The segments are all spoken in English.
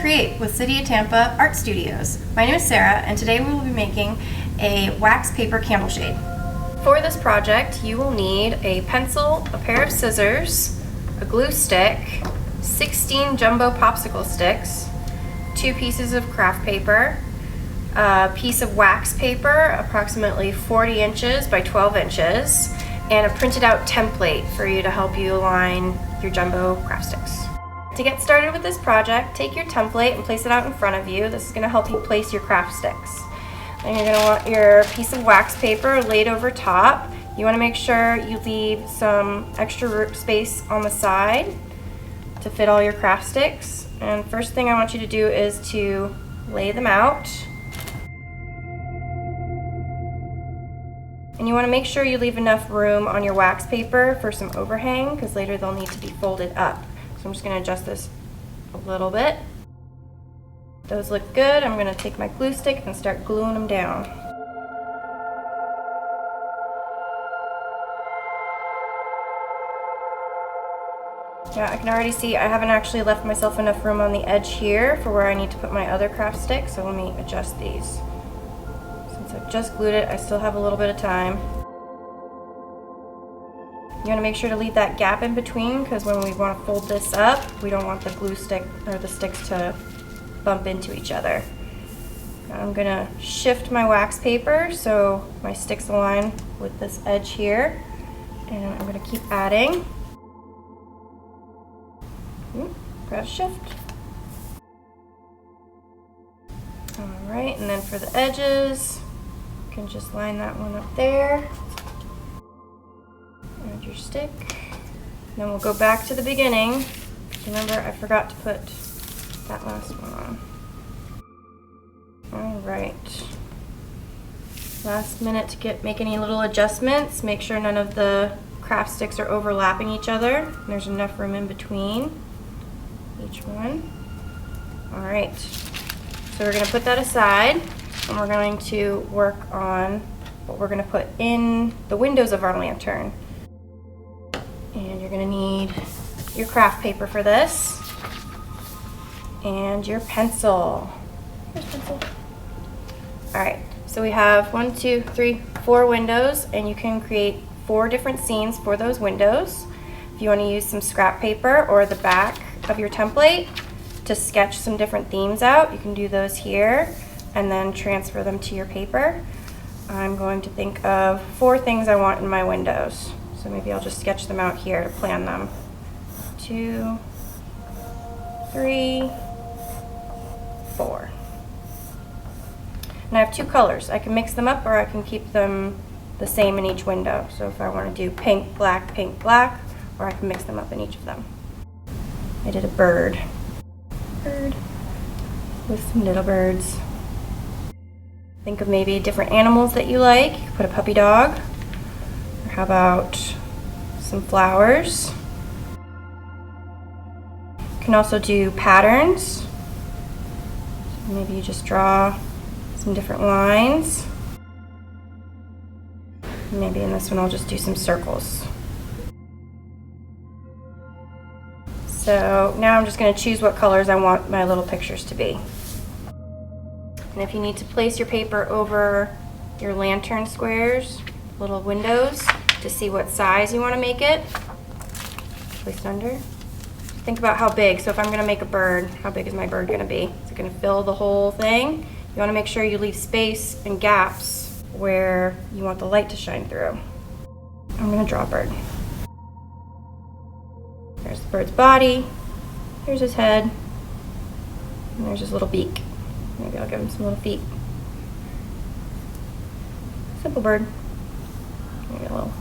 Create with City of Tampa Art Studios. My name is Sarah, and today we will be making a wax paper candle shade. For this project, you will need a pencil, a pair of scissors, a glue stick, 16 jumbo popsicle sticks, 2 pieces of craft paper, a piece of wax paper approximately 40 inches by 12 inches, and a printed out template for you to help you align your jumbo craft sticks. To get started with this project, take your template and place it out in front of you. This is going to help you place your craft sticks. Then you're going to want your piece of wax paper laid over top. You want to make sure you leave some extra space on the side to fit all your craft sticks. And first thing I want you to do is to lay them out. And you want to make sure you leave enough room on your wax paper for some overhang, because later they'll need to be folded up. So I'm just going to adjust this a little bit. Those look good. I'm going to take my glue stick and start gluing them down. Yeah, I can already see I haven't actually left myself enough room on the edge here for where I need to put my other craft stick, so let me adjust these. Since I've just glued it, I still have a little bit of time. You want to make sure to leave that gap in between, because when we want to fold this up, we don't want the glue stick or the sticks to bump into each other. Now I'm going to shift my wax paper so my sticks align with this edge here, and I'm going to keep adding. Press shift. Alright, and then for the edges, you can just line that one up there. Add your stick. Then we'll go back to the beginning. Remember, I forgot to put that last one on. Alright. Last minute to make any little adjustments. Make sure none of the craft sticks are overlapping each other. There's enough room in between each one. Alright. So we're going to put that aside, and we're going to work on what we're going to put in the windows of our lantern. And you're going to need your craft paper for this, and your pencil. Here's pencil. Alright, so we have 1, 2, 3, 4 windows, and you can create 4 different scenes for those windows. If you want to use some scrap paper or the back of your template to sketch some different themes out, you can do those here and then transfer them to your paper. I'm going to think of 4 things I want in my windows. So maybe I'll just sketch them out here to plan them. 2, 3, 4. And I have 2 colors. I can mix them up, or I can keep them the same in each window. So if I want to do pink, black, or I can mix them up in each of them. I did a bird. Bird with some little birds. Think of maybe different animals that you like. You could put a puppy dog. Or how about some flowers? You can also do patterns. Maybe you just draw some different lines. Maybe in this one I'll just do some circles. So now I'm just going to choose what colors I want my little pictures to be. And if you need to place your paper over your lantern squares, little windows, to see what size you want to make it, place it under. Think about how big. So if I'm going to make a bird, how big is my bird going to be? Is it going to fill the whole thing? You want to make sure you leave space and gaps where you want the light to shine through. I'm going to draw a bird. There's the bird's body, here's his head, and there's his little beak. Maybe I'll give him some little feet. Simple bird. Maybe a little.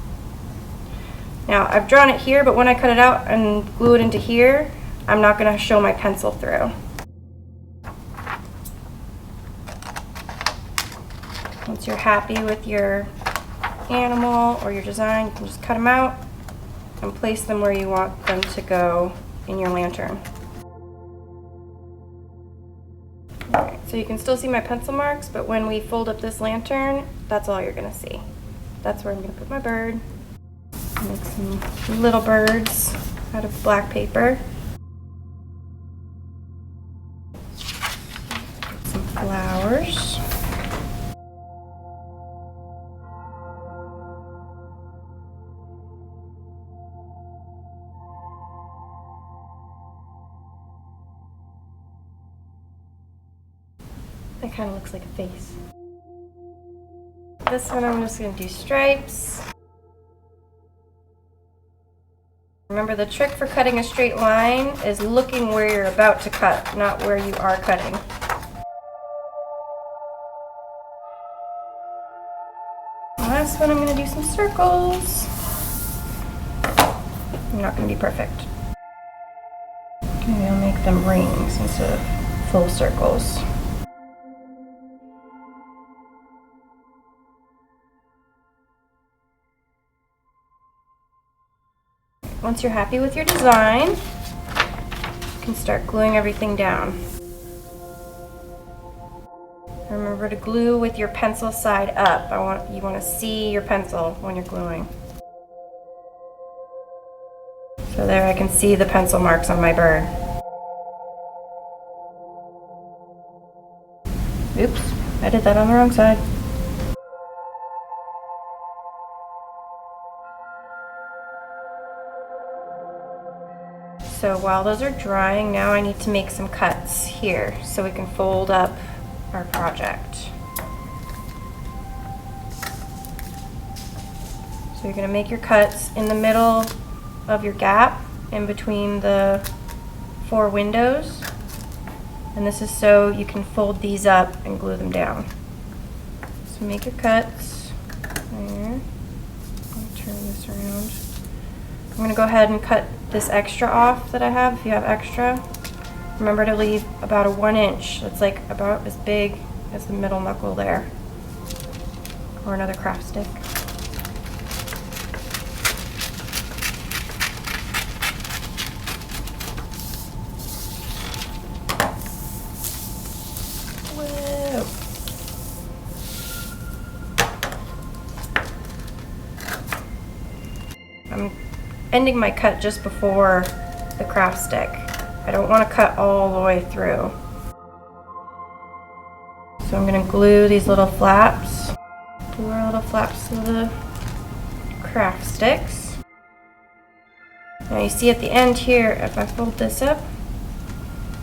Now, I've drawn it here, but when I cut it out and glue it into here, I'm not going to show my pencil through. Once you're happy with your animal or your design, you can just cut them out and place them where you want them to go in your lantern. Alright, so you can still see my pencil marks, but when we fold up this lantern, that's all you're going to see. That's where I'm going to put my bird. Make some little birds out of black paper. That kind of looks like a face. This one I'm just going to do stripes. Remember, the trick for cutting a straight line is looking where you're about to cut, not where you are cutting. Last one, I'm going to do some circles. I'm not going to be perfect. Maybe I'll make them rings instead of full circles. Once you're happy with your design, you can start gluing everything down. Remember to glue with your pencil side up. You want to see your pencil when you're gluing. So there I can see the pencil marks on my bird. Oops, I did that on the wrong side. So while those are drying, now I need to make some cuts here so we can fold up our project. So you're going to make your cuts in the middle of your gap in between the 4 windows. And this is so you can fold these up and glue them down. So make your cuts there. I'll turn this around. I'm going to go ahead and cut this extra off that I have. If you have extra, remember to leave about a 1 inch. That's like about as big as the middle knuckle there. Or another craft stick. Whoa. I'm ending my cut just before the craft stick. I don't want to cut all the way through. So I'm going to glue these little flaps. Glue our little flaps to the craft sticks. Now you see at the end here, if I fold this up,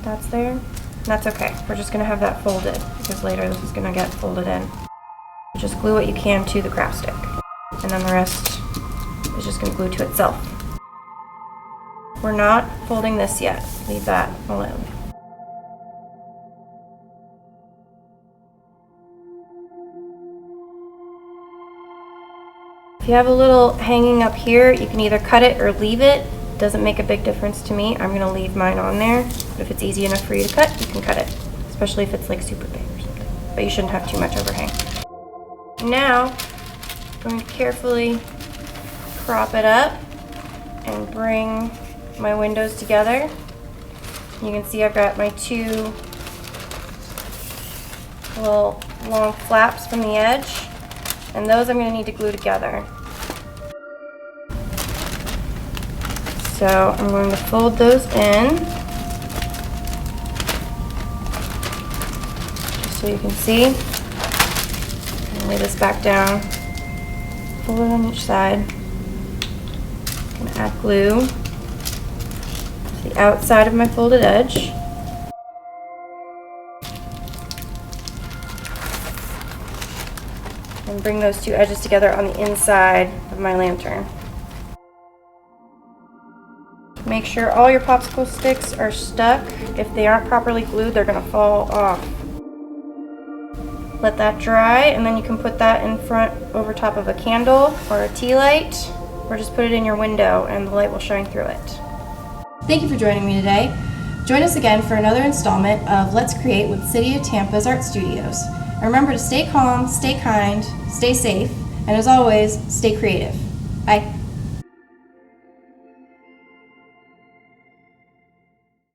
that's there. That's okay. We're just going to have that folded because later this is going to get folded in. Just glue what you can to the craft stick. And then the rest is just going to glue to itself. We're not folding this yet. Leave that alone. If you have a little hanging up here, you can either cut it or leave it. Doesn't make a big difference to me. I'm going to leave mine on there. But if it's easy enough for you to cut, you can cut it. Especially if it's like super big or something. But you shouldn't have too much overhang. Now, I'm going to carefully prop it up and bring my windows together. You can see I've got my 2 little long flaps from the edge, and those I'm going to need to glue together. So I'm going to fold those in, just so you can see. And lay this back down, fold it on each side. I'm going to add glue to the outside of my folded edge. And bring those 2 edges together on the inside of my lantern. Make sure all your popsicle sticks are stuck. If they aren't properly glued, they're going to fall off. Let that dry, and then you can put that in front over top of a candle or a tea light, or just put it in your window and the light will shine through it. Thank you for joining me today. Join us again for another installment of Let's Create with City of Tampa's Art Studios. And remember to stay calm, stay kind, stay safe, and as always, stay creative. Bye.